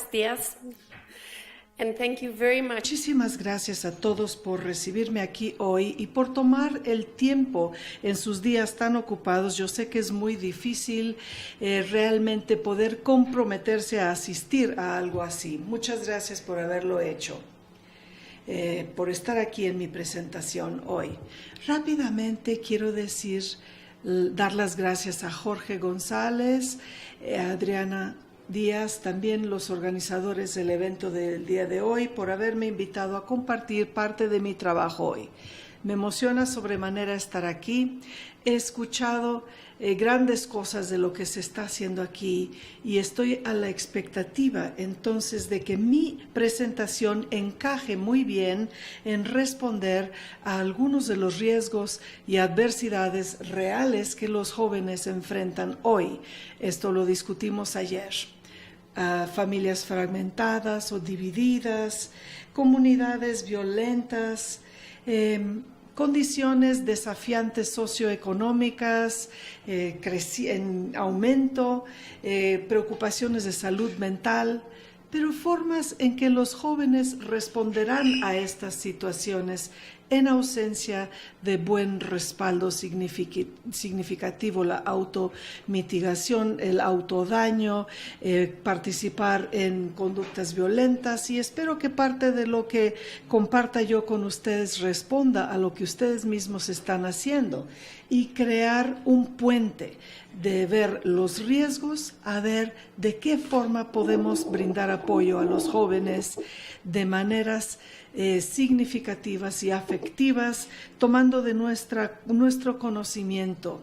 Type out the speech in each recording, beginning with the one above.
buenos días. And thank you very much. Muchísimas gracias a todos por recibirme aquí hoy y por tomar el tiempo en sus días tan ocupados. Yo sé que es muy difícil realmente poder comprometerse a asistir a algo así. Muchas gracias por haberlo hecho, por estar aquí en mi presentación hoy. Rápidamente quiero dar las gracias a Jorge González, a Adriana Díaz, también los organizadores del evento del día de hoy, por haberme invitado a compartir parte de mi trabajo hoy. Me emociona sobremanera estar aquí. He escuchado grandes cosas de lo que se está haciendo aquí y estoy a la expectativa entonces de que mi presentación encaje muy bien en responder a algunos de los riesgos y adversidades reales que los jóvenes enfrentan hoy. Esto lo discutimos ayer. Familias fragmentadas o divididas, comunidades violentas, condiciones desafiantes socioeconómicas en aumento, preocupaciones de salud mental, pero formas en que los jóvenes responderán a estas situaciones en ausencia de buen respaldo significativo, la automitigación, el autodaño, participar en conductas violentas, y espero que parte de lo que comparta yo con ustedes responda a lo que ustedes mismos están haciendo y crear un puente de ver los riesgos a ver de qué forma podemos brindar apoyo a los jóvenes de maneras significativas y afectivas, tomando de nuestro conocimiento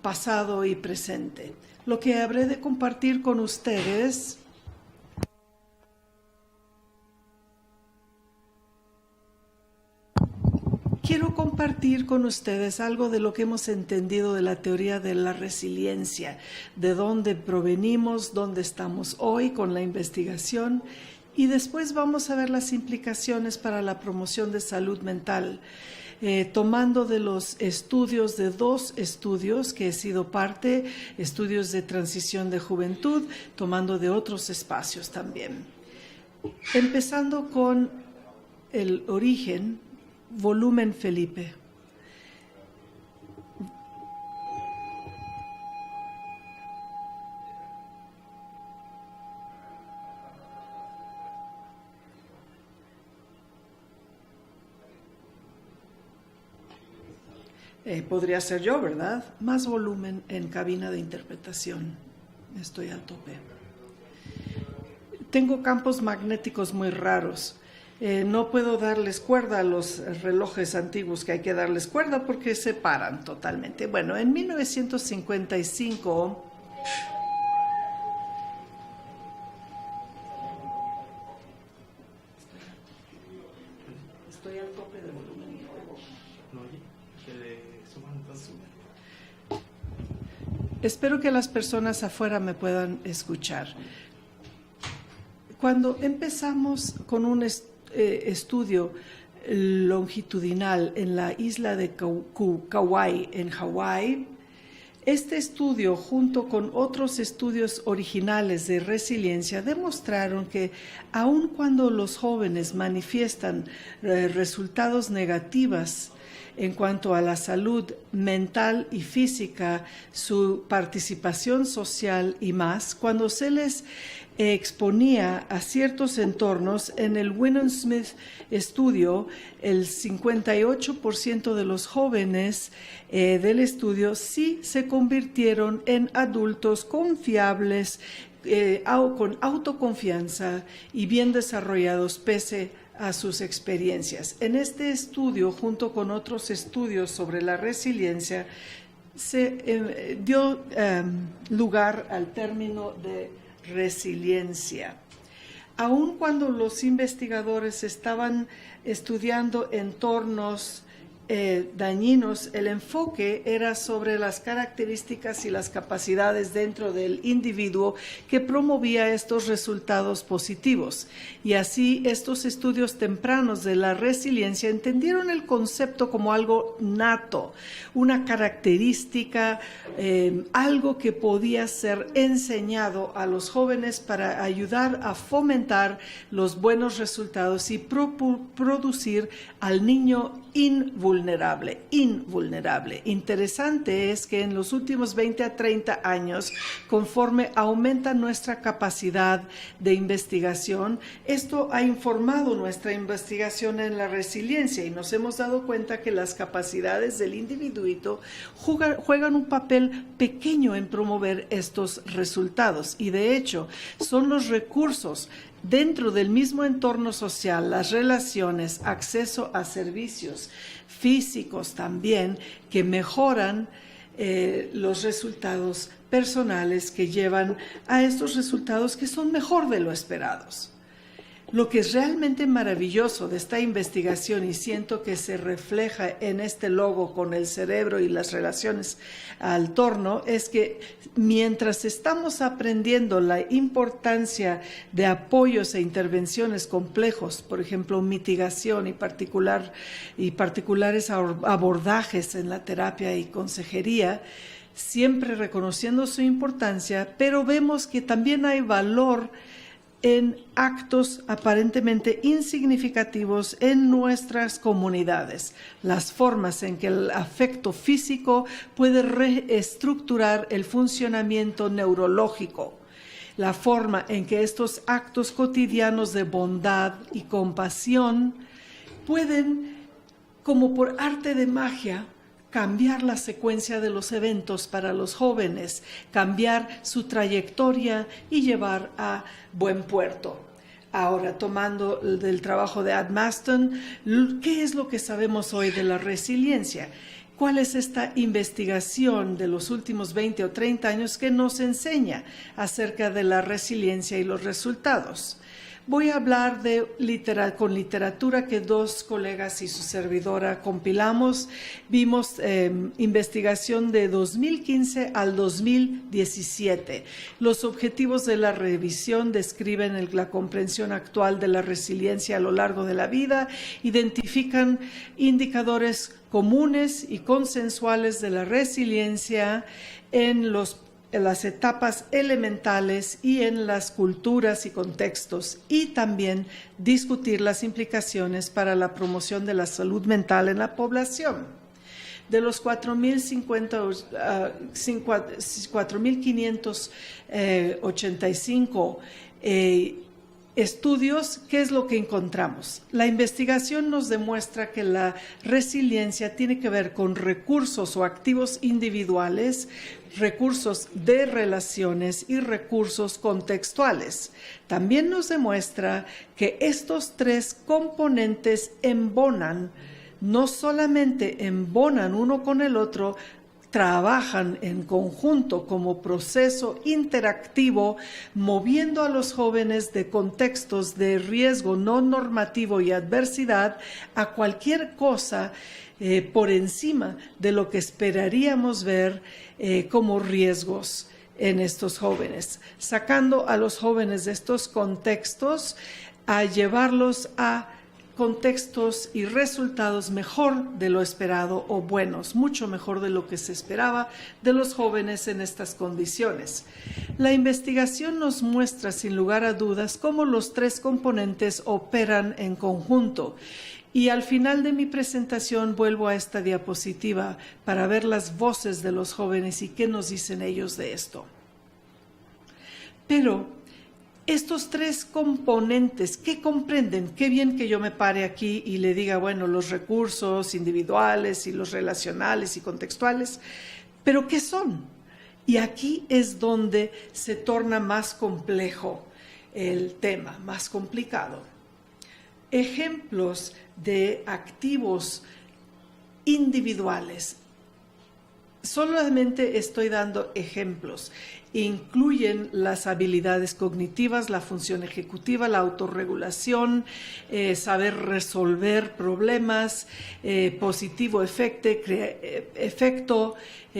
pasado y presente. Lo que habré de compartir con ustedes quiero compartir con ustedes algo de lo que hemos entendido de la teoría de la resiliencia, de dónde provenimos, dónde estamos hoy con la investigación, y después vamos a ver las implicaciones para la promoción de salud mental, tomando de los estudios, de 2 estudios que he sido parte, estudios de transición de juventud, tomando de otros espacios también. Empezando con el origen, volumen Felipe. Podría ser yo, ¿verdad? Más volumen en cabina de interpretación. Estoy al tope. Tengo campos magnéticos muy raros. No puedo darles cuerda a los relojes antiguos que hay que darles cuerda porque se paran totalmente. Bueno, en 1955... Estoy al tope de volumen. Espero que las personas afuera me puedan escuchar. Cuando empezamos con un estudio longitudinal en la isla de Kauai, en Hawái, este estudio, junto con otros estudios originales de resiliencia, demostraron que aun cuando los jóvenes manifiestan resultados negativos en cuanto a la salud mental y física, su participación social y más, cuando se les exponía a ciertos entornos, en el Winton-Smith estudio, el 58% de los jóvenes del estudio sí se convirtieron en adultos confiables, con autoconfianza y bien desarrollados pese a sus experiencias. En este estudio, junto con otros estudios sobre la resiliencia, se dio lugar al término de resiliencia. Aun cuando los investigadores estaban estudiando entornos dañinos, el enfoque era sobre las características y las capacidades dentro del individuo que promovía estos resultados positivos. Y así estos estudios tempranos de la resiliencia entendieron el concepto como algo nato, una característica, algo que podía ser enseñado a los jóvenes para ayudar a fomentar los buenos resultados y producir al niño invulnerable. Interesante es que en los últimos 20 a 30 años, conforme aumenta nuestra capacidad de investigación, esto ha informado nuestra investigación en la resiliencia y nos hemos dado cuenta que las capacidades del individuito juegan un papel pequeño en promover estos resultados y de hecho son los recursos dentro del mismo entorno social, las relaciones, acceso a servicios físicos también, que mejoran los resultados personales que llevan a estos resultados que son mejor de lo esperados. Lo que es realmente maravilloso de esta investigación, y siento que se refleja en este logo con el cerebro y las relaciones al torno, es que mientras estamos aprendiendo la importancia de apoyos e intervenciones complejos, por ejemplo, mitigación y particulares abordajes en la terapia y consejería, siempre reconociendo su importancia, pero vemos que también hay valor en actos aparentemente insignificativos en nuestras comunidades, las formas en que el afecto físico puede reestructurar el funcionamiento neurológico, la forma en que estos actos cotidianos de bondad y compasión pueden, como por arte de magia, cambiar la secuencia de los eventos para los jóvenes, cambiar su trayectoria y llevar a buen puerto. Ahora, tomando del trabajo de Ad Maston, ¿qué es lo que sabemos hoy de la resiliencia? ¿Cuál es esta investigación de los últimos 20 o 30 años que nos enseña acerca de la resiliencia y los resultados? Voy a hablar con literatura que dos colegas y su servidora compilamos. Vimos investigación de 2015 al 2017. Los objetivos de la revisión describen la comprensión actual de la resiliencia a lo largo de la vida, identifican indicadores comunes y consensuales de la resiliencia en las etapas elementales y en las culturas y contextos, y también discutir las implicaciones para la promoción de la salud mental en la población. De los 4.585 estudios, ¿qué es lo que encontramos? La investigación nos demuestra que la resiliencia tiene que ver con recursos o activos individuales, recursos de relaciones y recursos contextuales. También nos demuestra que estos tres componentes embonan, no solamente embonan uno con el otro, trabajan en conjunto como proceso interactivo, moviendo a los jóvenes de contextos de riesgo no normativo y adversidad a cualquier cosa por encima de lo que esperaríamos ver como riesgos en estos jóvenes, sacando a los jóvenes de estos contextos a llevarlos a contextos y resultados mejor de lo esperado o buenos, mucho mejor de lo que se esperaba de los jóvenes en estas condiciones. La investigación nos muestra sin lugar a dudas cómo los tres componentes operan en conjunto. Y al final de mi presentación vuelvo a esta diapositiva para ver las voces de los jóvenes y qué nos dicen ellos de esto. Pero estos tres componentes, ¿qué comprenden? Qué bien que yo me pare aquí y le diga, bueno, los recursos individuales y los relacionales y contextuales, pero ¿qué son? Y aquí es donde se torna más complejo el tema, más complicado. Ejemplos de activos individuales solamente estoy dando ejemplos. Incluyen las habilidades cognitivas, la función ejecutiva, la autorregulación, saber resolver problemas, positivo efecto,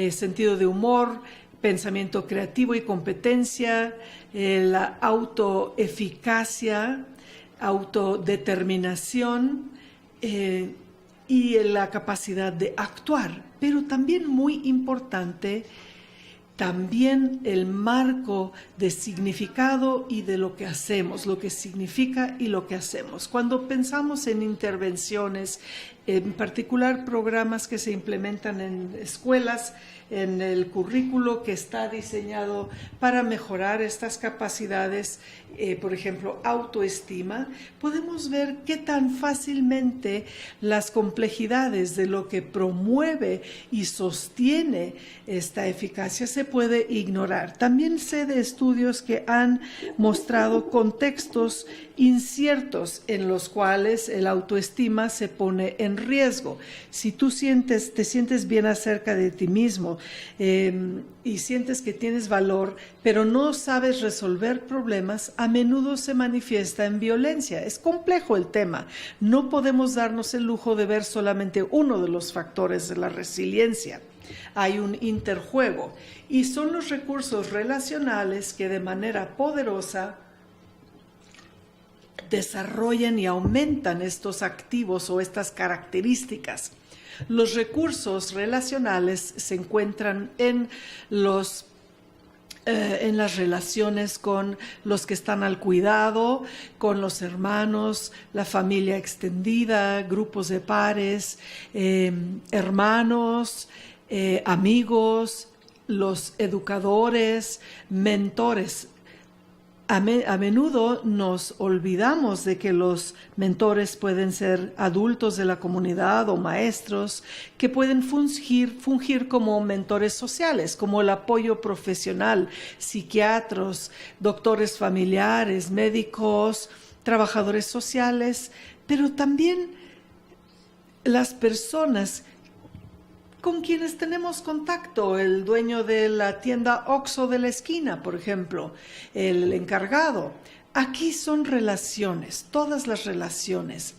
sentido de humor, pensamiento creativo y competencia, la autoeficacia, autodeterminación y la capacidad de actuar. Pero también muy importante, también el marco de significado y de lo que hacemos, lo que significa y lo que hacemos. Cuando pensamos en intervenciones, en particular programas que se implementan en escuelas, en el currículo que está diseñado para mejorar estas capacidades, por ejemplo, autoestima, podemos ver qué tan fácilmente las complejidades de lo que promueve y sostiene esta eficacia se puede ignorar. También sé de estudios que han mostrado contextos inciertos en los cuales el autoestima se pone en riesgo. Si tú te sientes bien acerca de ti mismo y sientes que tienes valor, pero no sabes resolver problemas, a menudo se manifiesta en violencia. Es complejo el tema. No podemos darnos el lujo de ver solamente uno de los factores de la resiliencia. Hay un interjuego y son los recursos relacionales que de manera poderosa desarrollan y aumentan estos activos o estas características. Los recursos relacionales se encuentran en las relaciones con los que están al cuidado, con los hermanos, la familia extendida, grupos de pares, hermanos, amigos, los educadores, mentores. A menudo nos olvidamos de que los mentores pueden ser adultos de la comunidad o maestros que pueden fungir como mentores sociales, como el apoyo profesional, psiquiatras, doctores familiares, médicos, trabajadores sociales, pero también las personas con quienes tenemos contacto, el dueño de la tienda Oxxo de la esquina, por ejemplo, el encargado. Aquí son relaciones, todas las relaciones.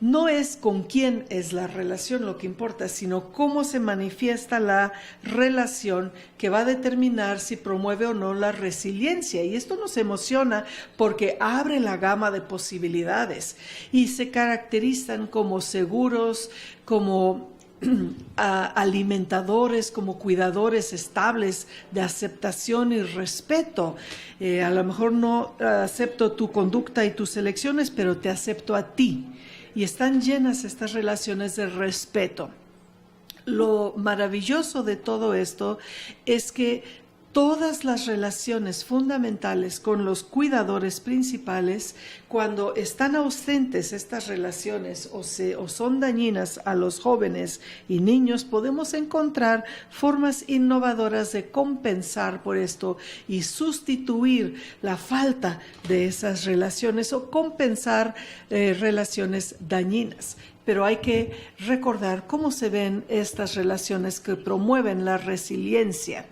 No es con quién es la relación lo que importa, sino cómo se manifiesta la relación que va a determinar si promueve o no la resiliencia. Y esto nos emociona porque abre la gama de posibilidades y se caracterizan como seguros, como alimentadores, como cuidadores estables de aceptación y respeto. A lo mejor no acepto tu conducta y tus elecciones, pero te acepto a ti. Y están llenas estas relaciones de respeto. Lo maravilloso de todo esto es que todas las relaciones fundamentales con los cuidadores principales, cuando están ausentes estas relaciones o son dañinas a los jóvenes y niños, podemos encontrar formas innovadoras de compensar por esto y sustituir la falta de esas relaciones o compensar relaciones dañinas. Pero hay que recordar cómo se ven estas relaciones que promueven la resiliencia.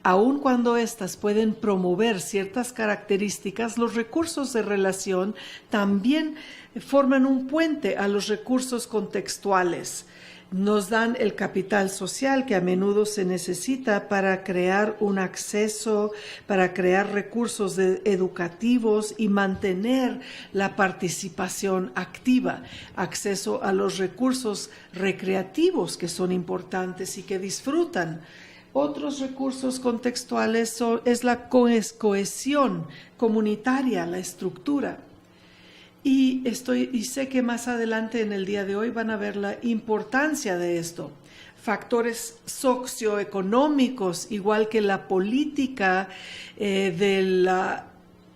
Aun cuando éstas pueden promover ciertas características, los recursos de relación también forman un puente a los recursos contextuales. Nos dan el capital social que a menudo se necesita para crear un acceso, para crear recursos educativos y mantener la participación activa, acceso a los recursos recreativos que son importantes y que disfrutan. Otros recursos contextuales es la cohesión comunitaria, la estructura. Y sé que más adelante en el día de hoy van a ver la importancia de esto. Factores socioeconómicos, igual que la política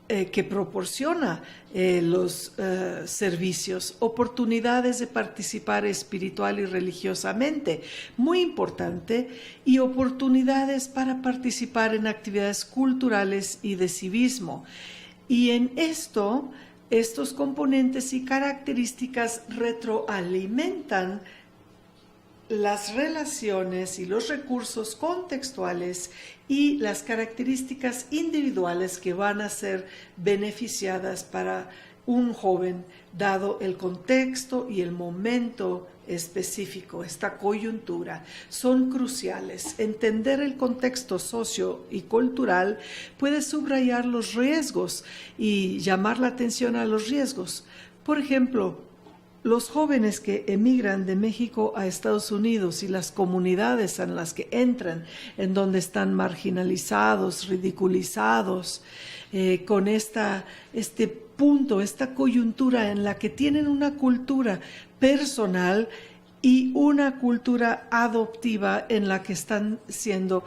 que proporciona los servicios, oportunidades de participar espiritual y religiosamente, muy importante, y oportunidades para participar en actividades culturales y de civismo. Y en estos componentes y características retroalimentan las relaciones y los recursos contextuales y las características individuales que van a ser beneficiadas para un joven, dado el contexto y el momento específico, esta coyuntura, son cruciales. Entender el contexto socio y cultural puede subrayar los riesgos y llamar la atención a los riesgos. Por ejemplo, los jóvenes que emigran de México a Estados Unidos y las comunidades en las que entran, en donde están marginalizados, ridiculizados, con este punto, esta coyuntura en la que tienen una cultura personal y una cultura adoptiva en la que están siendo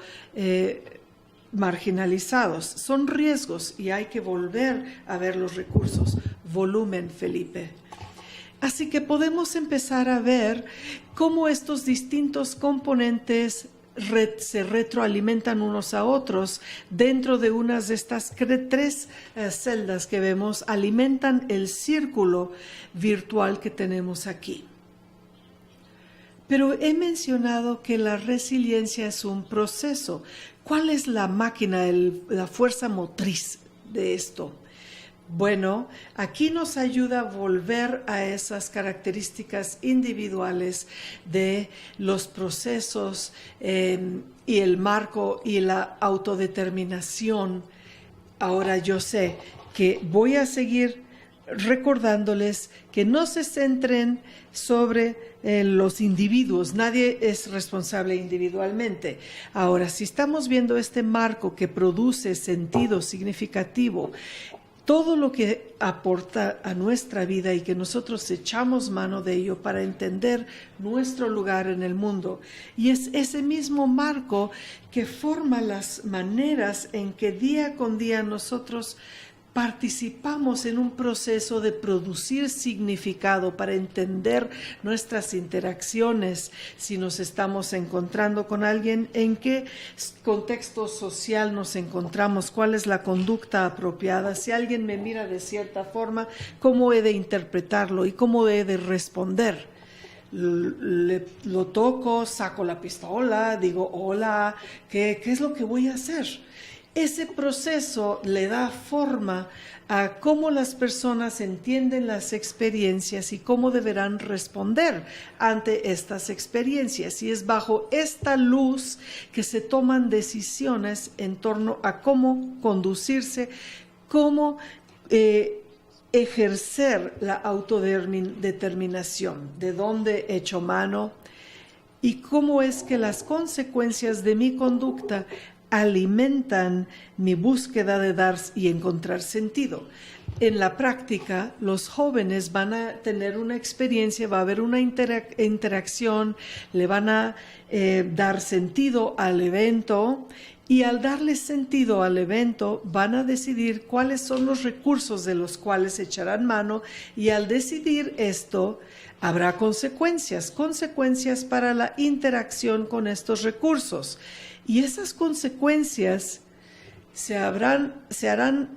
marginalizados. Son riesgos y hay que volver a ver los recursos. Volumen, Felipe. Así que podemos empezar a ver cómo estos distintos componentes se retroalimentan unos a otros dentro de unas de estas tres celdas que vemos, alimentan el círculo virtual que tenemos aquí. Pero he mencionado que la resiliencia es un proceso. ¿Cuál es la máquina, la fuerza motriz de esto? Bueno, aquí nos ayuda a volver a esas características individuales de los procesos y el marco y la autodeterminación. Ahora yo sé que voy a seguir recordándoles que no se centren sobre los individuos, nadie es responsable individualmente. Ahora, si estamos viendo este marco que produce sentido significativo, todo lo que aporta a nuestra vida y que nosotros echamos mano de ello para entender nuestro lugar en el mundo. Y es ese mismo marco que forma las maneras en que día con día nosotros participamos en un proceso de producir significado para entender nuestras interacciones, si nos estamos encontrando con alguien, en qué contexto social nos encontramos, cuál es la conducta apropiada, si alguien me mira de cierta forma, cómo he de interpretarlo y cómo he de responder. Lo toco, saco la pistola, digo hola, ¿qué es lo que voy a hacer? Ese proceso le da forma a cómo las personas entienden las experiencias y cómo deberán responder ante estas experiencias. Y es bajo esta luz que se toman decisiones en torno a cómo conducirse, cómo ejercer la autodeterminación, de dónde echo mano y cómo es que las consecuencias de mi conducta alimentan mi búsqueda de dar y encontrar sentido. En la práctica, los jóvenes van a tener una experiencia, va a haber una interacción, le van a dar sentido al evento y al darle sentido al evento van a decidir cuáles son los recursos de los cuales echarán mano y al decidir esto habrá consecuencias para la interacción con estos recursos. Y esas consecuencias se harán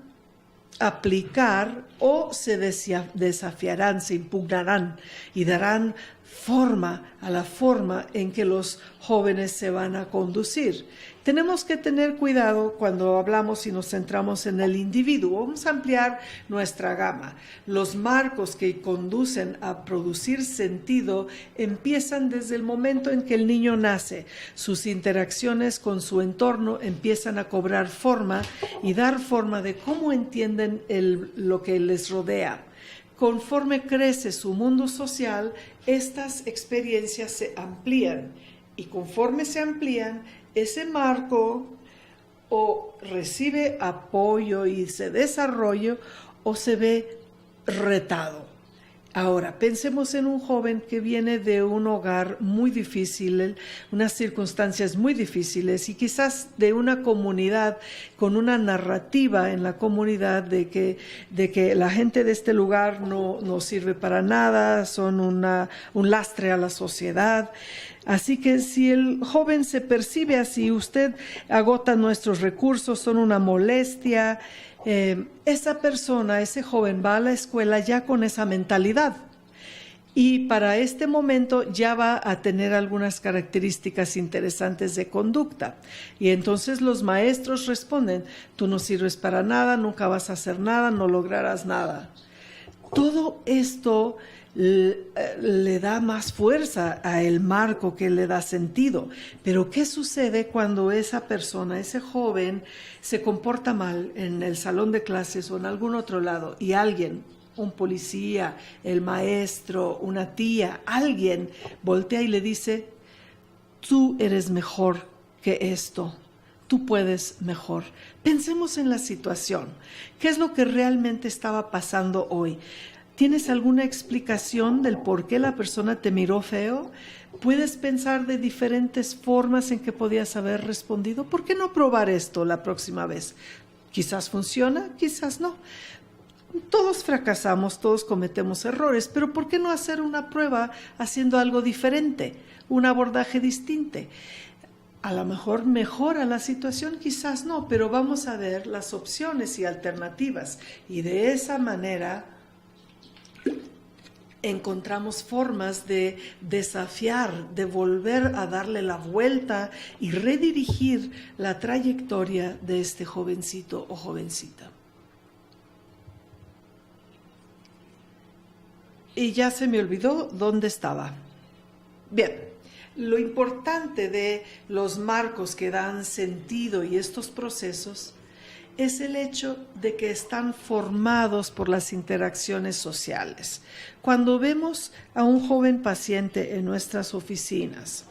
aplicar o se desafiarán, se impugnarán y darán forma a la forma en que los jóvenes se van a conducir. Tenemos que tener cuidado cuando hablamos y nos centramos en el individuo. Vamos a ampliar nuestra gama. Los marcos que conducen a producir sentido empiezan desde el momento en que el niño nace. Sus interacciones con su entorno empiezan a cobrar forma y dar forma de cómo entienden lo que les rodea. Conforme crece su mundo social, estas experiencias se amplían y conforme se amplían, ese marco o recibe apoyo y se desarrolla o se ve retado. Ahora, pensemos en un joven que viene de un hogar muy difícil, unas circunstancias muy difíciles y quizás de una comunidad con una narrativa en la comunidad de que la gente de este lugar no sirve para nada, son un lastre a la sociedad. Así que si el joven se percibe así, usted agota nuestros recursos, son una molestia, esa persona, ese joven va a la escuela ya con esa mentalidad Y para este momento ya va a tener algunas características interesantes de conducta. Y entonces los maestros responden, tú no sirves para nada, nunca vas a hacer nada, no lograrás nada. Todo esto le da más fuerza a el marco, que le da sentido. Pero ¿qué sucede cuando esa persona, ese joven, se comporta mal en el salón de clases o en algún otro lado y alguien, un policía, el maestro, una tía, alguien voltea y le dice, tú eres mejor que esto, tú puedes mejor? Pensemos en la situación. ¿Qué es lo que realmente estaba pasando hoy? ¿Tienes alguna explicación del por qué la persona te miró feo? ¿Puedes pensar de diferentes formas en que podías haber respondido? ¿Por qué no probar esto la próxima vez? Quizás funciona, quizás no. Todos fracasamos, todos cometemos errores, pero ¿por qué no hacer una prueba haciendo algo diferente, un abordaje distinto? A lo mejor mejora la situación, quizás no, pero vamos a ver las opciones y alternativas. Y de esa manera encontramos formas de desafiar, de volver a darle la vuelta y redirigir la trayectoria de este jovencito o jovencita. Y ya se me olvidó dónde estaba. Bien, lo importante de los marcos que dan sentido y estos procesos es el hecho de que están formados por las interacciones sociales. Cuando vemos a un joven paciente en nuestras oficinas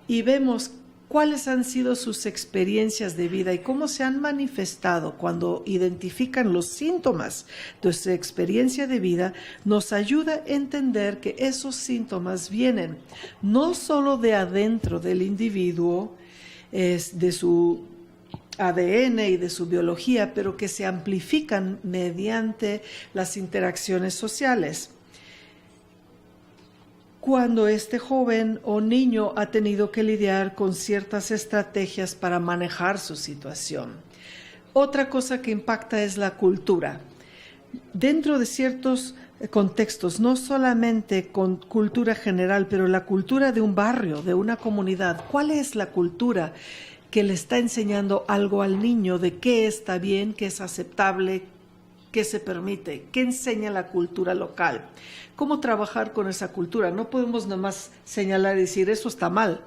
y vemos cuáles han sido sus experiencias de vida y cómo se han manifestado cuando identifican los síntomas de su experiencia de vida, nos ayuda a entender que esos síntomas vienen no solo de adentro del individuo, es de su ADN y de su biología, pero que se amplifican mediante las interacciones sociales. Cuando este joven o niño ha tenido que lidiar con ciertas estrategias para manejar su situación. Otra cosa que impacta es la cultura. Dentro de ciertos contextos, no solamente con cultura general, pero la cultura de un barrio, de una comunidad. ¿Cuál es la cultura que le está enseñando algo al niño de qué está bien, qué es aceptable, qué se permite, qué enseña la cultura local? ¿Cómo trabajar con esa cultura? No podemos nomás señalar y decir, eso está mal.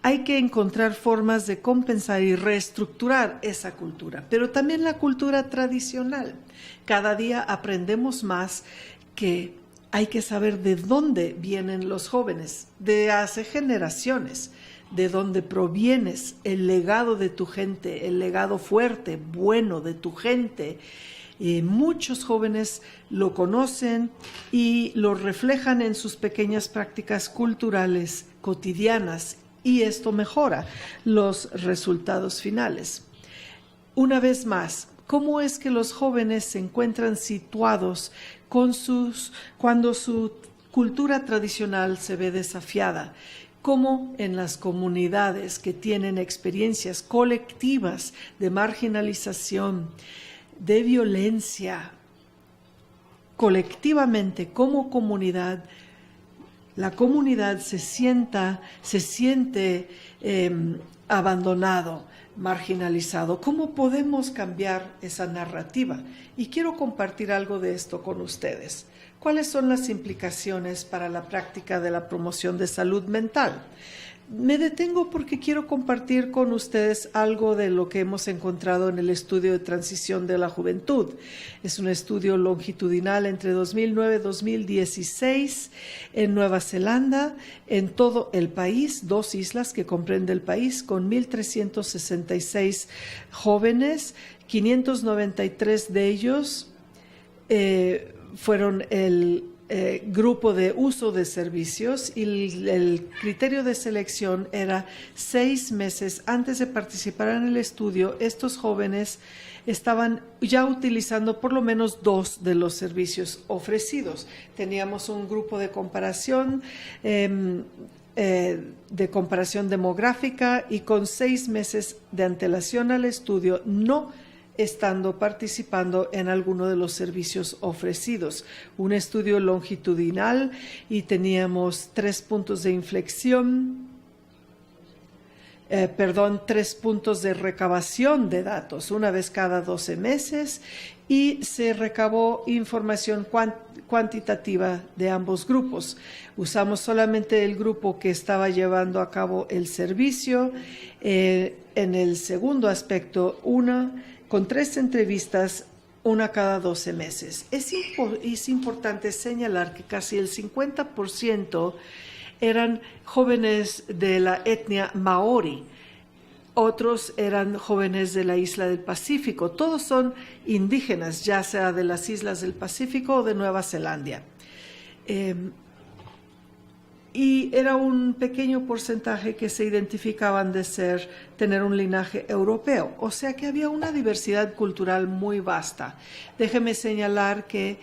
Hay que encontrar formas de compensar y reestructurar esa cultura, pero también la cultura tradicional. Cada día aprendemos más que hay que saber de dónde vienen los jóvenes, de hace generaciones, de dónde provienes, el legado de tu gente, el legado fuerte, bueno de tu gente. Muchos jóvenes lo conocen y lo reflejan en sus pequeñas prácticas culturales cotidianas y esto mejora los resultados finales. Una vez más, ¿cómo es que los jóvenes se encuentran situados cuando su cultura tradicional se ve desafiada? Como en las comunidades que tienen experiencias colectivas de marginalización, de violencia, colectivamente como comunidad, la comunidad se siente abandonado, marginalizado. ¿Cómo podemos cambiar esa narrativa? Y quiero compartir algo de esto con ustedes. ¿Cuáles son las implicaciones para la práctica de la promoción de salud mental? Me detengo porque quiero compartir con ustedes algo de lo que hemos encontrado en el estudio de transición de la juventud. Es un estudio longitudinal entre 2009 y 2016 en Nueva Zelanda, en todo el país, 2 islas que comprende el país, con 1,366 jóvenes, 593 de ellos fueron el grupo de uso de servicios y el criterio de selección era 6 meses antes de participar en el estudio. Estos jóvenes estaban ya utilizando por lo menos 2 de los servicios ofrecidos. Teníamos un grupo de comparación demográfica y con 6 meses de antelación al estudio no estando participando en alguno de los servicios ofrecidos. Un estudio longitudinal y teníamos 3 puntos de inflexión, 3 puntos de recabación de datos, una vez cada 12 meses, y se recabó información cuantitativa de ambos grupos. Usamos solamente el grupo que estaba llevando a cabo el servicio. En el segundo aspecto, con 3 entrevistas, una cada 12 meses. Es importante señalar que casi el 50% eran jóvenes de la etnia maori, otros eran jóvenes de la isla del Pacífico. Todos son indígenas, ya sea de las islas del Pacífico o de Nueva Zelanda. Y era un pequeño porcentaje que se identificaban de tener un linaje europeo, o sea que había una diversidad cultural muy vasta. Déjeme señalar que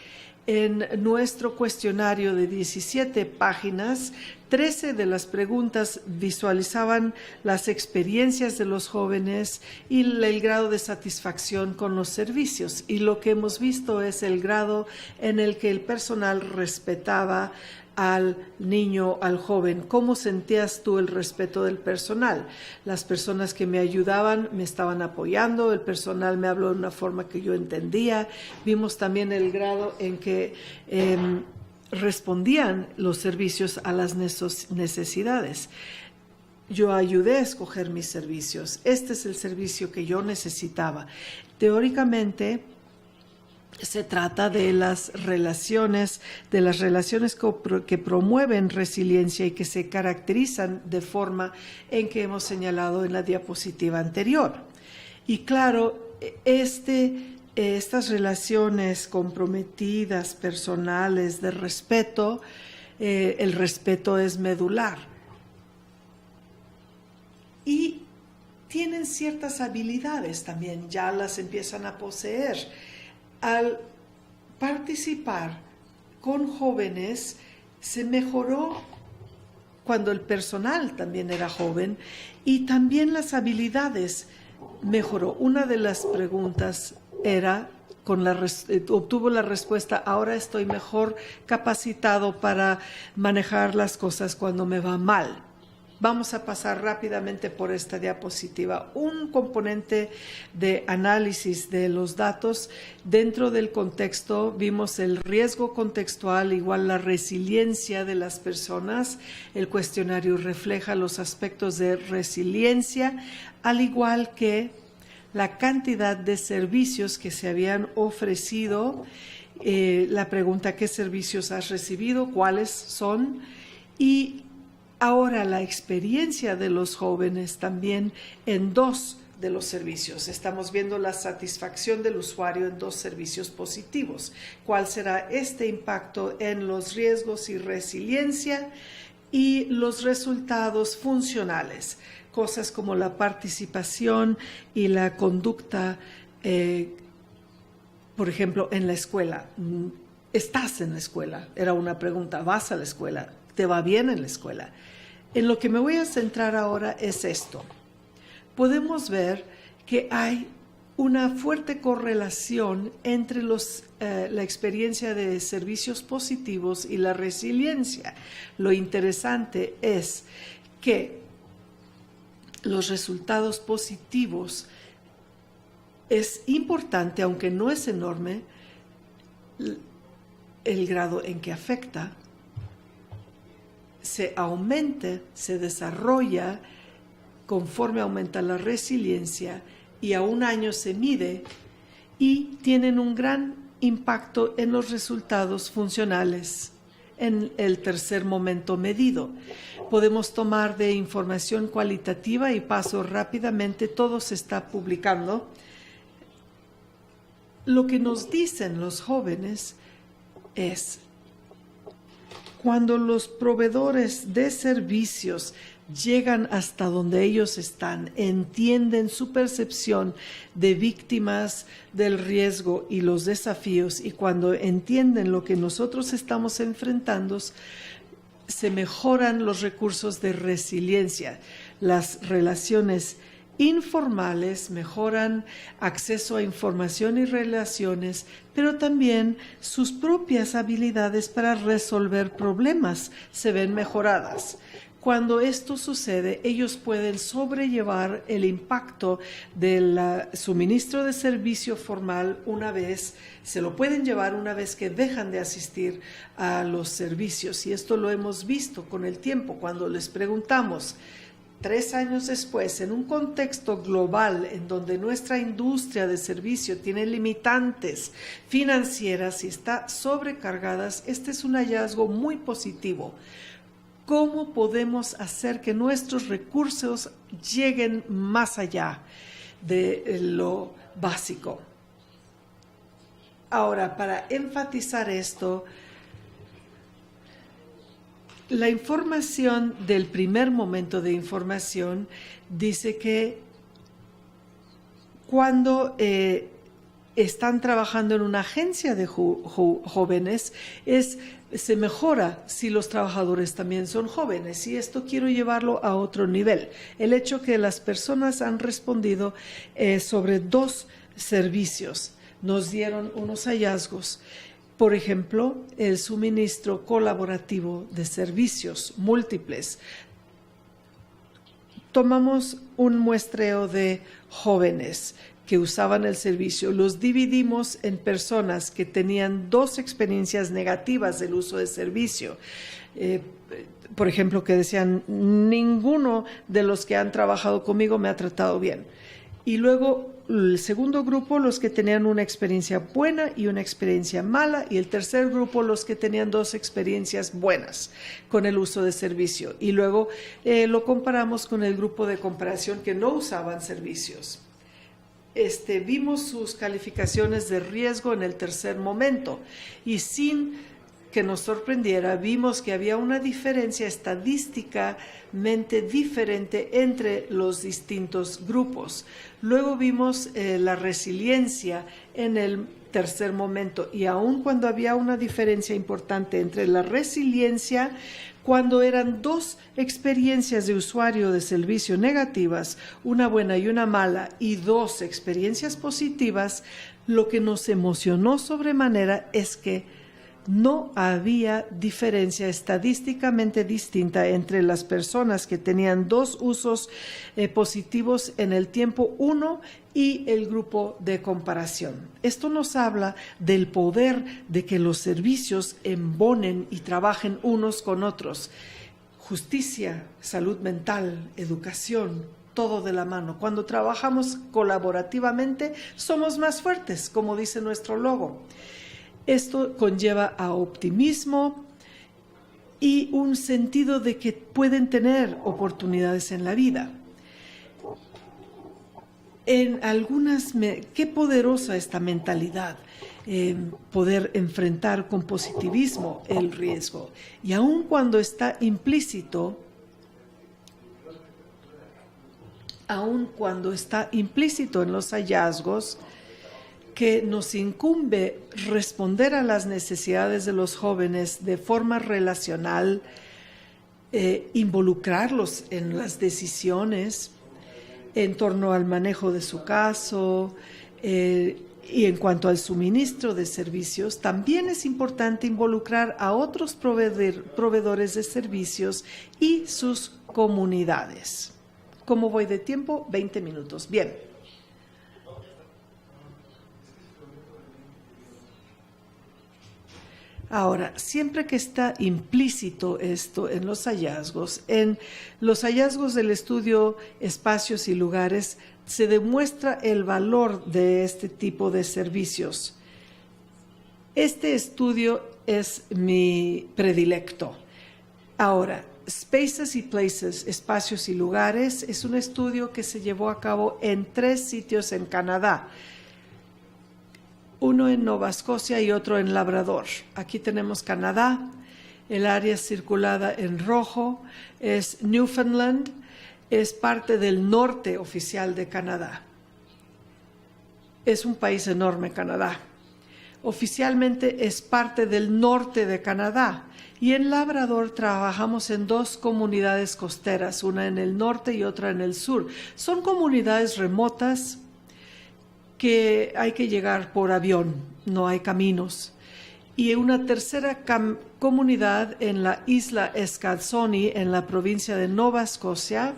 en nuestro cuestionario de 17 páginas, 13 de las preguntas visualizaban las experiencias de los jóvenes y el grado de satisfacción con los servicios. Y lo que hemos visto es el grado en el que el personal respetaba al niño, al joven. ¿Cómo sentías tú el respeto del personal? Las personas que me ayudaban me estaban apoyando, el personal me habló de una forma que yo entendía. Vimos también el grado en que respondían los servicios a las necesidades. Yo ayudé a escoger mis servicios. Este es el servicio que yo necesitaba. Teóricamente, se trata de las relaciones que promueven resiliencia y que se caracterizan de forma en que hemos señalado en la diapositiva anterior. Y claro, estas relaciones comprometidas, personales, de respeto, el respeto es medular. Y tienen ciertas habilidades también, ya las empiezan a poseer. Al participar con jóvenes, se mejoró cuando el personal también era joven y también las habilidades mejoró. Una de las preguntas era, obtuvo la respuesta: ahora estoy mejor capacitado para manejar las cosas cuando me va mal. Vamos a pasar rápidamente por esta diapositiva. Un componente de análisis de los datos. Dentro del contexto vimos el riesgo contextual igual la resiliencia de las personas. El cuestionario refleja los aspectos de resiliencia, al igual que la cantidad de servicios que se habían ofrecido. La pregunta: ¿qué servicios has recibido? ¿Cuáles son? Y ahora la experiencia de los jóvenes también en 2 de los servicios. Estamos viendo la satisfacción del usuario en 2 servicios positivos. ¿Cuál será este impacto en los riesgos y resiliencia y los resultados funcionales? Cosas como la participación y la conducta, por ejemplo, en la escuela. ¿Estás en la escuela? Era una pregunta. ¿Vas a la escuela? ¿Te va bien en la escuela? En lo que me voy a centrar ahora es esto. Podemos ver que hay una fuerte correlación entre la experiencia de servicios positivos y la resiliencia. Lo interesante es que los resultados positivos es importante, aunque no es enorme, el grado en que afecta. Se aumenta, se desarrolla conforme aumenta la resiliencia y a un año se mide y tienen un gran impacto en los resultados funcionales en el tercer momento medido. Podemos tomar de información cualitativa y paso rápidamente, todo se está publicando. Lo que nos dicen los jóvenes es: cuando los proveedores de servicios llegan hasta donde ellos están, entienden su percepción de víctimas del riesgo y los desafíos, y cuando entienden lo que nosotros estamos enfrentando, se mejoran los recursos de resiliencia. Las relaciones informales, mejoran acceso a información y relaciones, pero también sus propias habilidades para resolver problemas se ven mejoradas. Cuando esto sucede, ellos pueden sobrellevar el impacto del suministro de servicio formal se lo pueden llevar una vez que dejan de asistir a los servicios. Y esto lo hemos visto con el tiempo, cuando les preguntamos, 3 años después, en un contexto global en donde nuestra industria de servicio tiene limitantes financieras y está sobrecargada, este es un hallazgo muy positivo. ¿Cómo podemos hacer que nuestros recursos lleguen más allá de lo básico? Ahora, para enfatizar esto, la información del primer momento de información dice que cuando están trabajando en una agencia de jóvenes, se mejora si los trabajadores también son jóvenes, y esto quiero llevarlo a otro nivel. El hecho que las personas han respondido sobre 2 servicios nos dieron unos hallazgos. Por ejemplo, el suministro colaborativo de servicios múltiples. Tomamos un muestreo de jóvenes que usaban el servicio, los dividimos en personas que tenían 2 experiencias negativas del uso del servicio. Por ejemplo, que decían, ninguno de los que han trabajado conmigo me ha tratado bien. Y luego el segundo grupo, los que tenían una experiencia buena y una experiencia mala, y el tercer grupo, los que tenían 2 experiencias buenas con el uso de servicio. Y luego lo comparamos con el grupo de comparación que no usaban servicios. Vimos sus calificaciones de riesgo en el tercer momento, y sin que nos sorprendiera, vimos que había una diferencia estadísticamente diferente entre los distintos grupos. Luego vimos la resiliencia en el tercer momento, y aun cuando había una diferencia importante entre la resiliencia, cuando eran 2 experiencias de usuario de servicio negativas, una buena y una mala, y 2 experiencias positivas, lo que nos emocionó sobremanera es que no había diferencia estadísticamente distinta entre las personas que tenían 2 usos positivos en el tiempo 1 y el grupo de comparación. Esto nos habla del poder de que los servicios embonen y trabajen unos con otros. Justicia, salud mental, educación, todo de la mano. Cuando trabajamos colaborativamente, somos más fuertes, como dice nuestro logo. Esto conlleva a optimismo y un sentido de que pueden tener oportunidades en la vida. Qué poderosa esta mentalidad, poder enfrentar con positivismo el riesgo. Y aun cuando está implícito en los hallazgos, que nos incumbe responder a las necesidades de los jóvenes de forma relacional, involucrarlos en las decisiones en torno al manejo de su caso, y en cuanto al suministro de servicios, también es importante involucrar a otros proveedores de servicios y sus comunidades. ¿Cómo voy de tiempo? 20 minutos. Bien. Ahora, siempre que está implícito esto en los hallazgos del estudio Espacios y Lugares, se demuestra el valor de este tipo de servicios. Este estudio es mi predilecto. Ahora, Spaces y Places, Espacios y Lugares, es un estudio que se llevó a cabo en 3 sitios en Canadá. Uno en Nova Scotia y otro en Labrador. Aquí tenemos Canadá, el área circulada en rojo es Newfoundland, es parte del norte oficial de Canadá. Es un país enorme, Canadá. Oficialmente es parte del norte de Canadá. Y en Labrador trabajamos en 2 comunidades costeras, una en el norte y otra en el sur. Son comunidades remotas que hay que llegar por avión, no hay caminos. Y una tercera comunidad en la isla Escalzoni, en la provincia de Nova Scotia.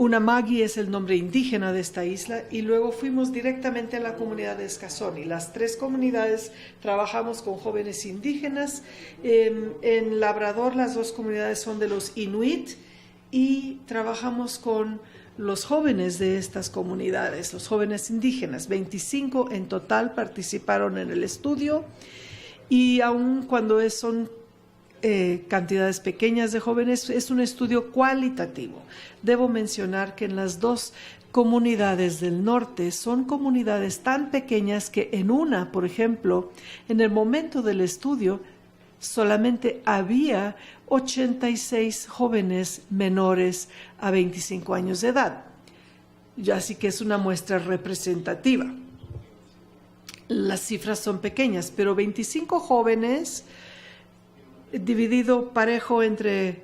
Unamagi es el nombre indígena de esta isla, y luego fuimos directamente a la comunidad de Escalzoni. Las 3 comunidades trabajamos con jóvenes indígenas. En Labrador las 2 comunidades son de los Inuit y trabajamos con los jóvenes de estas comunidades, los jóvenes indígenas. 25 en total participaron en el estudio, y aun cuando son cantidades pequeñas de jóvenes, es un estudio cualitativo. Debo mencionar que en las 2 comunidades del norte son comunidades tan pequeñas que en una, por ejemplo, en el momento del estudio, solamente había 86 jóvenes menores a 25 años de edad. Así que es una muestra representativa. Las cifras son pequeñas, pero 25 jóvenes dividido parejo entre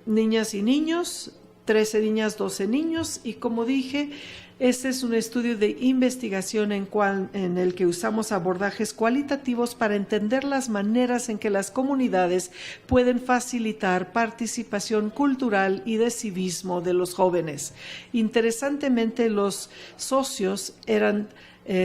niñas y niños, 13 niñas, 12 niños, y como dije, este es un estudio de investigación en el que usamos abordajes cualitativos para entender las maneras en que las comunidades pueden facilitar participación cultural y de civismo de los jóvenes. Interesantemente, los socios eran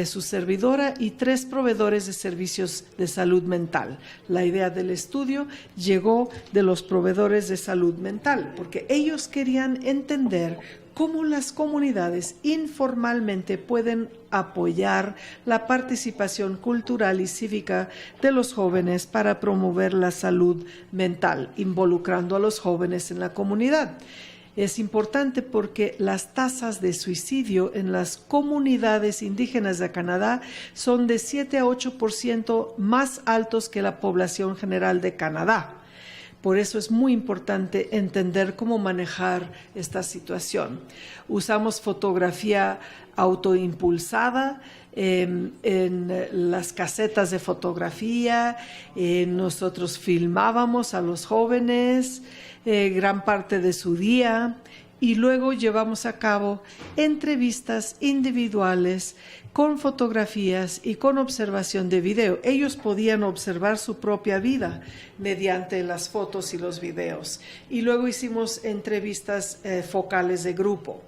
su servidora y 3 proveedores de servicios de salud mental. La idea del estudio llegó de los proveedores de salud mental, porque ellos querían entender cómo las comunidades informalmente pueden apoyar la participación cultural y cívica de los jóvenes para promover la salud mental, involucrando a los jóvenes en la comunidad. Es importante porque las tasas de suicidio en las comunidades indígenas de Canadá son de 7 a 8% más altos que la población general de Canadá. Por eso es muy importante entender cómo manejar esta situación. Usamos fotografía autoimpulsada en las casetas de fotografía. Nosotros filmábamos a los jóvenes gran parte de su día, y luego llevamos a cabo entrevistas individuales con fotografías y con observación de video. Ellos podían observar su propia vida mediante las fotos y los videos. Y luego hicimos entrevistas focales de grupo.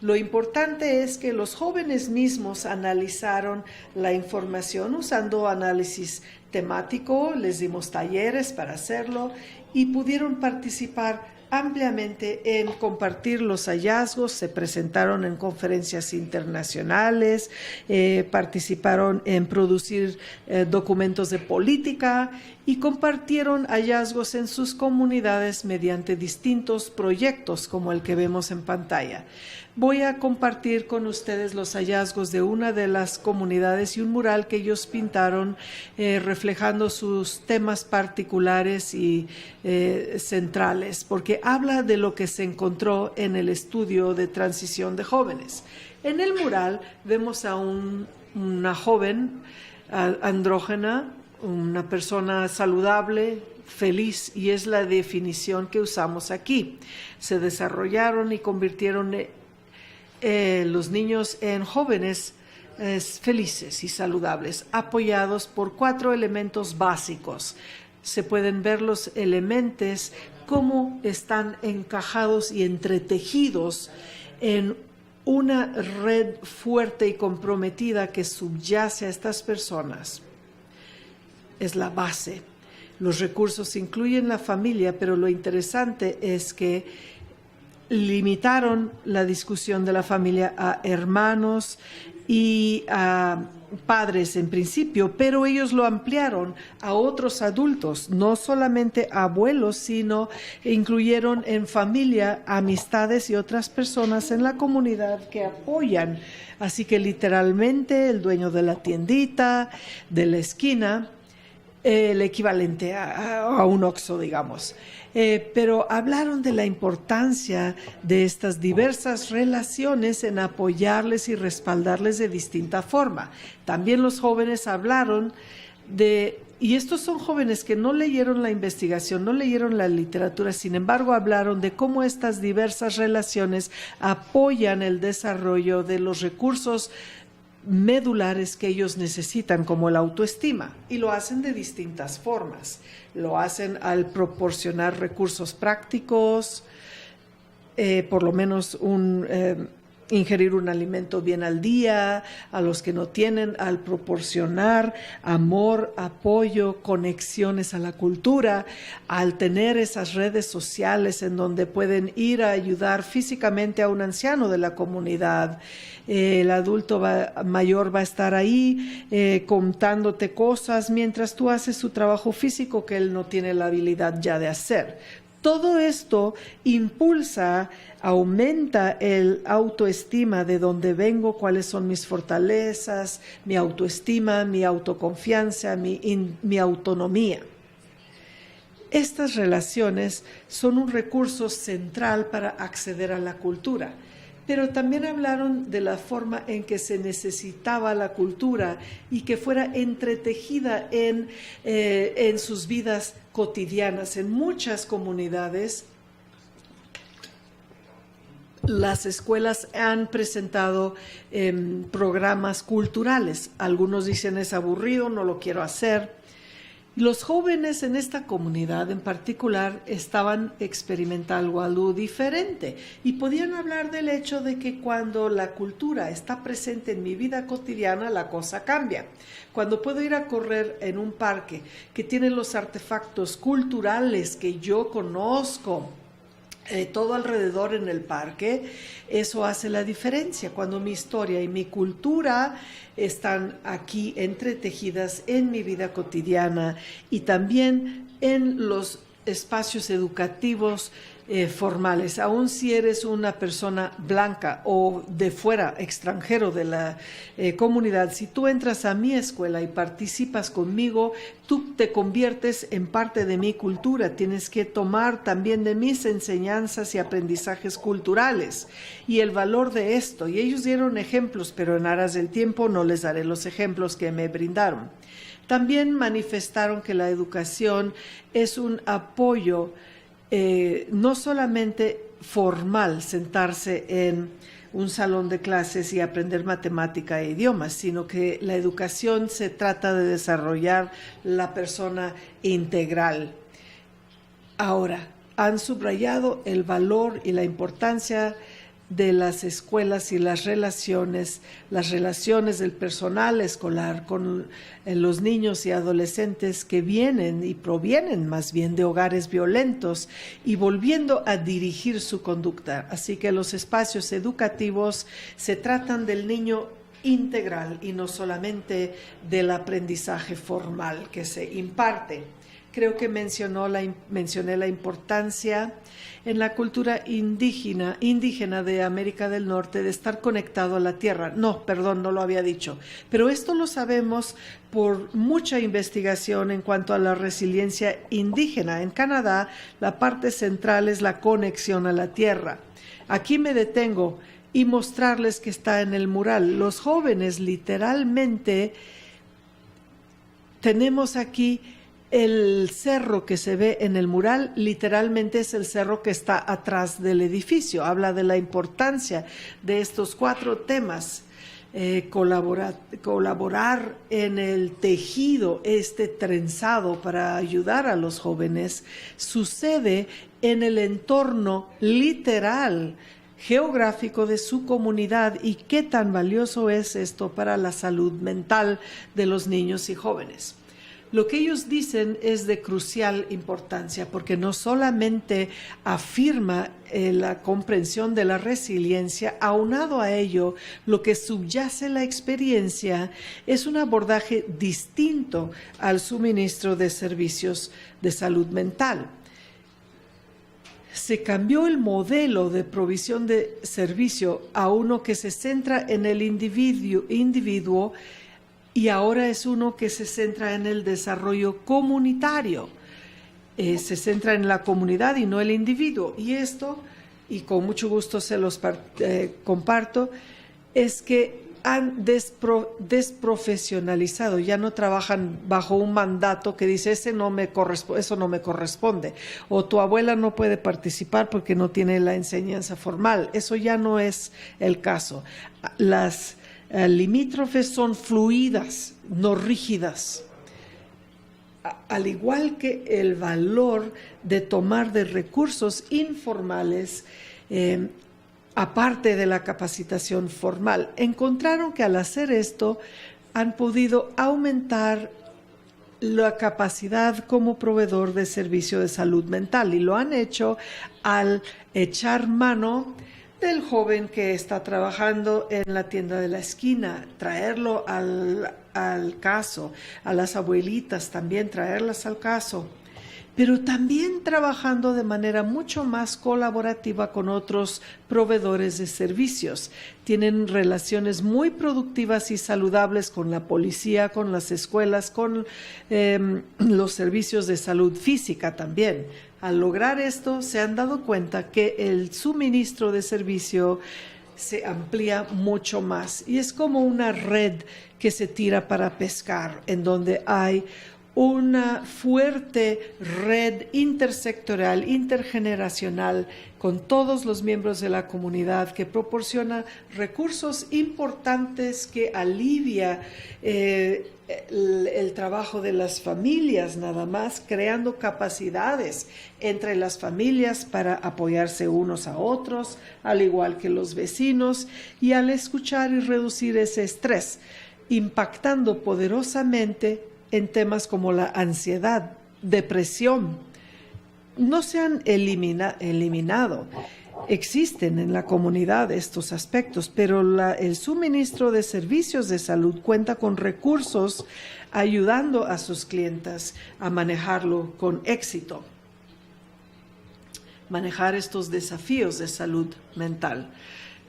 Lo importante es que los jóvenes mismos analizaron la información usando análisis temático, les dimos talleres para hacerlo y pudieron participar ampliamente en compartir los hallazgos, se presentaron en conferencias internacionales, participaron en producir documentos de política y compartieron hallazgos en sus comunidades mediante distintos proyectos como el que vemos en pantalla. Voy a compartir con ustedes los hallazgos de una de las comunidades y un mural que ellos pintaron reflejando sus temas particulares y centrales, porque habla de lo que se encontró en el estudio de transición de jóvenes. En el mural vemos a una joven andrógena, una persona saludable, feliz, y es la definición que usamos aquí. Se desarrollaron y convirtieron los niños en jóvenes felices y saludables, apoyados por 4 elementos básicos. Se pueden ver los elementos cómo están encajados y entretejidos en una red fuerte y comprometida que subyace a estas personas. Es la base. Los recursos incluyen la familia, pero lo interesante es que limitaron la discusión de la familia a hermanos y a padres en principio, pero ellos lo ampliaron a otros adultos, no solamente a abuelos, sino incluyeron en familia amistades y otras personas en la comunidad que apoyan. Así que literalmente el dueño de la tiendita, de la esquina, el equivalente a un Oxxo, digamos. Pero hablaron de la importancia de estas diversas relaciones en apoyarles y respaldarles de distinta forma. También los jóvenes hablaron y estos son jóvenes que no leyeron la investigación, no leyeron la literatura, sin embargo hablaron de cómo estas diversas relaciones apoyan el desarrollo de los recursos medulares que ellos necesitan, como la autoestima, y lo hacen de distintas formas. Lo hacen al proporcionar recursos prácticos, por lo menos ingerir un alimento bien al día, a los que no tienen, al proporcionar amor, apoyo, conexiones a la cultura, al tener esas redes sociales en donde pueden ir a ayudar físicamente a un anciano de la comunidad. El adulto mayor va a estar ahí contándote cosas mientras tú haces su trabajo físico que él no tiene la habilidad ya de hacer. Todo esto impulsa, aumenta el autoestima de dónde vengo, cuáles son mis fortalezas, mi autoestima, mi autoconfianza, mi autonomía. Estas relaciones son un recurso central para acceder a la cultura, pero también hablaron de la forma en que se necesitaba la cultura y que fuera entretejida en sus vidas cotidianas. En muchas comunidades, las escuelas han presentado programas culturales. Algunos dicen es aburrido, no lo quiero hacer. Los jóvenes en esta comunidad en particular estaban experimentando algo diferente y podían hablar del hecho de que cuando la cultura está presente en mi vida cotidiana, la cosa cambia. Cuando puedo ir a correr en un parque que tiene los artefactos culturales que yo conozco, todo alrededor en el parque, eso hace la diferencia. Cuando mi historia y mi cultura están aquí entretejidas en mi vida cotidiana y también en los espacios educativos formales, aun si eres una persona blanca o de fuera, extranjero de la comunidad, si tú entras a mi escuela y participas conmigo, tú te conviertes en parte de mi cultura, tienes que tomar también de mis enseñanzas y aprendizajes culturales y el valor de esto. Y ellos dieron ejemplos, pero en aras del tiempo no les daré los ejemplos que me brindaron. También manifestaron que la educación es un apoyo no solamente formal, sentarse en un salón de clases y aprender matemática e idiomas, sino que la educación se trata de desarrollar la persona integral. Ahora, han subrayado el valor y la importancia de las escuelas y las relaciones del personal escolar con los niños y adolescentes que vienen y provienen más bien de hogares violentos y volviendo a dirigir su conducta. Así que los espacios educativos se tratan del niño integral y no solamente del aprendizaje formal que se imparte. Creo que mencioné la importancia en la cultura indígena de América del Norte de estar conectado a la tierra. No lo había dicho. Pero esto lo sabemos por mucha investigación en cuanto a la resiliencia indígena. En Canadá, la parte central es la conexión a la tierra. Aquí me detengo y mostrarles que está en el mural. Los jóvenes literalmente tenemos aquí el cerro que se ve en el mural, literalmente es el cerro que está atrás del edificio. Habla de la importancia de estos 4 temas. Colaborar en el tejido, trenzado para ayudar a los jóvenes, sucede en el entorno literal geográfico de su comunidad y qué tan valioso es esto para la salud mental de los niños y jóvenes. Lo que ellos dicen es de crucial importancia porque no solamente afirma la comprensión de la resiliencia, aunado a ello, lo que subyace la experiencia es un abordaje distinto al suministro de servicios de salud mental. Se cambió el modelo de provisión de servicio a uno que se centra en el individuo y ahora es uno que se centra en el desarrollo comunitario. Se centra en la comunidad y no el individuo. Y esto, y con mucho gusto se los comparto, es que han desprofesionalizado, ya no trabajan bajo un mandato que dice eso no me corresponde, o tu abuela no puede participar porque no tiene la enseñanza formal. Eso ya no es el caso. Las limítrofes son fluidas, no rígidas. Al igual que el valor de tomar de recursos informales, aparte de la capacitación formal. Encontraron que al hacer esto han podido aumentar la capacidad como proveedor de servicio de salud mental, y lo han hecho al echar mano del joven que está trabajando en la tienda de la esquina, traerlo al caso, a las abuelitas también traerlas al caso, pero también trabajando de manera mucho más colaborativa con otros proveedores de servicios. Tienen relaciones muy productivas y saludables con la policía, con las escuelas, con los servicios de salud física también. Al lograr esto, se han dado cuenta que el suministro de servicio se amplía mucho más, y es como una red que se tira para pescar, en donde hay una fuerte red intersectorial, intergeneracional, con todos los miembros de la comunidad, que proporciona recursos importantes, que alivia el trabajo de las familias, nada más, creando capacidades entre las familias para apoyarse unos a otros, al igual que los vecinos, y al escuchar y reducir ese estrés, impactando poderosamente en temas como la ansiedad, depresión. No se han eliminado. Existen en la comunidad estos aspectos, pero el suministro de servicios de salud cuenta con recursos ayudando a sus clientes a manejarlo con éxito, manejar estos desafíos de salud mental.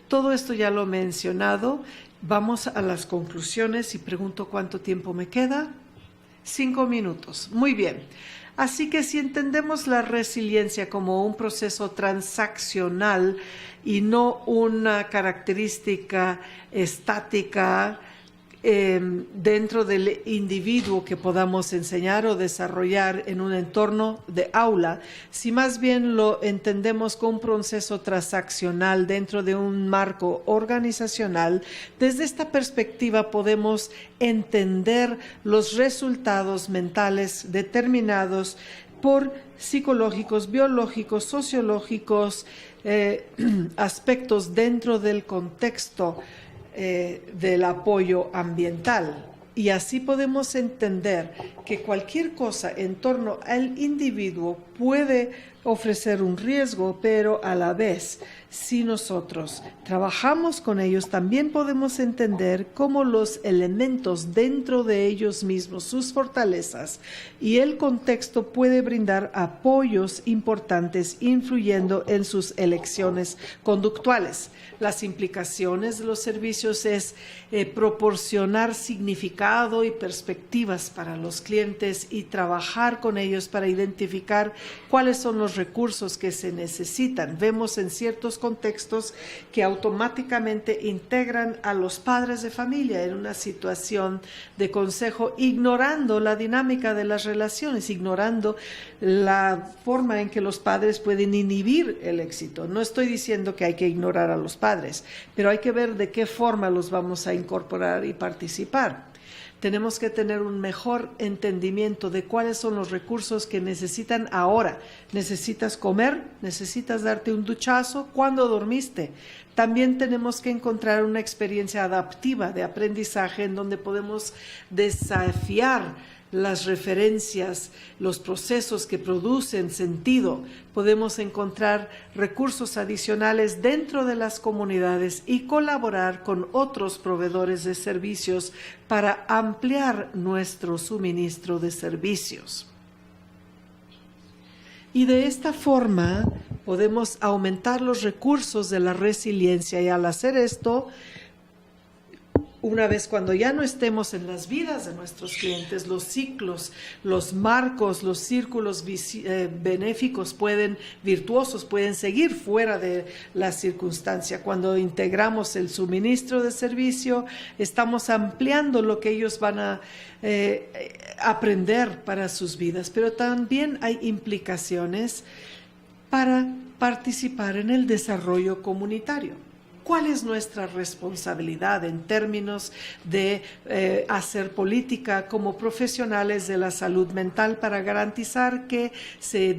Todo esto ya lo he mencionado. Vamos a las conclusiones y pregunto cuánto tiempo me queda. 5 minutos. Muy bien. Así que si entendemos la resiliencia como un proceso transaccional y no una característica estática dentro del individuo que podamos enseñar o desarrollar en un entorno de aula, si más bien lo entendemos como un proceso transaccional dentro de un marco organizacional, desde esta perspectiva podemos entender los resultados mentales determinados por psicológicos, biológicos, sociológicos, aspectos dentro del contexto del apoyo ambiental. Y así podemos entender que cualquier cosa en torno al individuo puede ofrecer un riesgo, pero a la vez, si nosotros trabajamos con ellos, también podemos entender cómo los elementos dentro de ellos mismos, sus fortalezas y el contexto puede brindar apoyos importantes, influyendo en sus elecciones conductuales. Las implicaciones de los servicios es proporcionar significado y perspectivas para los clientes y trabajar con ellos para identificar cuáles son los recursos que se necesitan. Vemos en ciertos contextos que automáticamente integran a los padres de familia en una situación de consejo, ignorando la dinámica de las relaciones, ignorando la forma en que los padres pueden inhibir el éxito. No estoy diciendo que hay que ignorar a los padres, pero hay que ver de qué forma los vamos a incorporar y participar. Tenemos que tener un mejor entendimiento de cuáles son los recursos que necesitan ahora. ¿Necesitas comer? ¿Necesitas darte un duchazo? ¿Cuándo dormiste? También tenemos que encontrar una experiencia adaptiva de aprendizaje en donde podemos desafiar las referencias, los procesos que producen sentido. Podemos encontrar recursos adicionales dentro de las comunidades y colaborar con otros proveedores de servicios para ampliar nuestro suministro de servicios. Y de esta forma podemos aumentar los recursos de la resiliencia, y al hacer esto una vez cuando ya no estemos en las vidas de nuestros clientes, los ciclos, los marcos, los círculos benéficos virtuosos pueden seguir fuera de la circunstancia. Cuando integramos el suministro de servicio, estamos ampliando lo que ellos van a aprender para sus vidas, pero también hay implicaciones para participar en el desarrollo comunitario. ¿Cuál es nuestra responsabilidad en términos de hacer política como profesionales de la salud mental para garantizar que se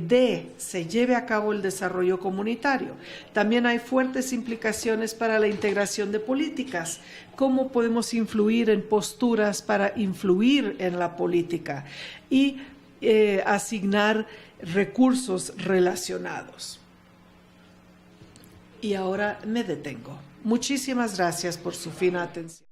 lleve a cabo el desarrollo comunitario? También hay fuertes implicaciones para la integración de políticas. ¿Cómo podemos influir en posturas para influir en la política y asignar recursos relacionados? Y ahora me detengo. Muchísimas gracias por su fina atención.